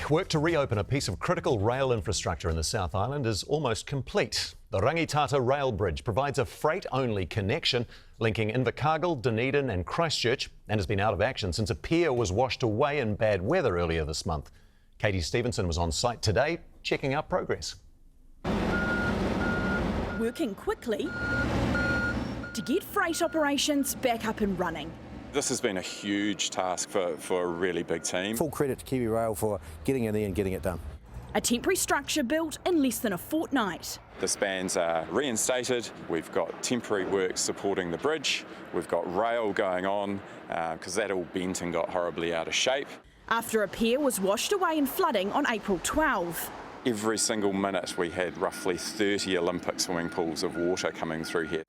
Work to reopen a piece of critical rail infrastructure in the South Island is almost complete. The Rangitata rail bridge provides a freight-only connection linking Invercargill, Dunedin and Christchurch, and has been out of action since a pier was washed away in bad weather earlier this month. Katie Stevenson was on site today, checking out progress. Working quickly to get freight operations back up and running. This has been a huge task for a really big team. Full credit to Kiwi Rail for getting in there and getting it done. A temporary structure built in less than a fortnight. The spans are reinstated, we've got temporary work supporting the bridge, we've got rail going on because that all bent and got horribly out of shape. After a pier was washed away in flooding on April 12. Every single minute we had roughly 30 Olympic swimming pools of water coming through here.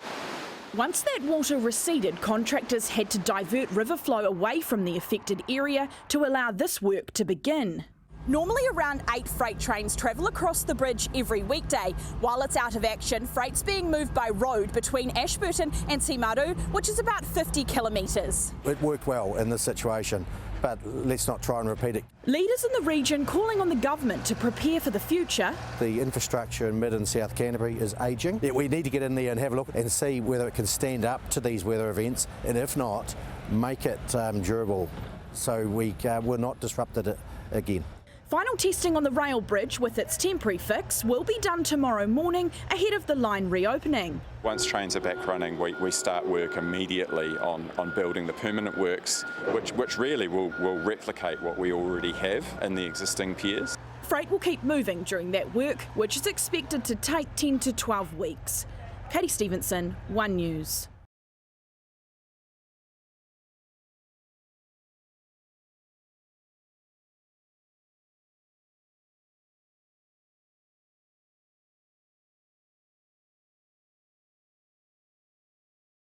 Once that water receded, contractors had to divert river flow away from the affected area to allow this work to begin. Normally around 8 freight trains travel across the bridge every weekday. While it's out of action, freight's being moved by road between Ashburton and Timaru, which is about 50 kilometres. It worked well in this situation, but let's not try and repeat it. Leaders in the region calling on the government to prepare for the future. The infrastructure in Mid and South Canterbury is ageing. We need to get in there and have a look and see whether it can stand up to these weather events, and if not, make it durable so we're not disrupted again. Final testing on the rail bridge with its temporary fix will be done tomorrow morning ahead of the line reopening. Once trains are back running, we start work immediately on building the permanent works, which really will replicate what we already have in the existing piers. Freight will keep moving during that work, which is expected to take 10 to 12 weeks. Katie Stevenson, One News.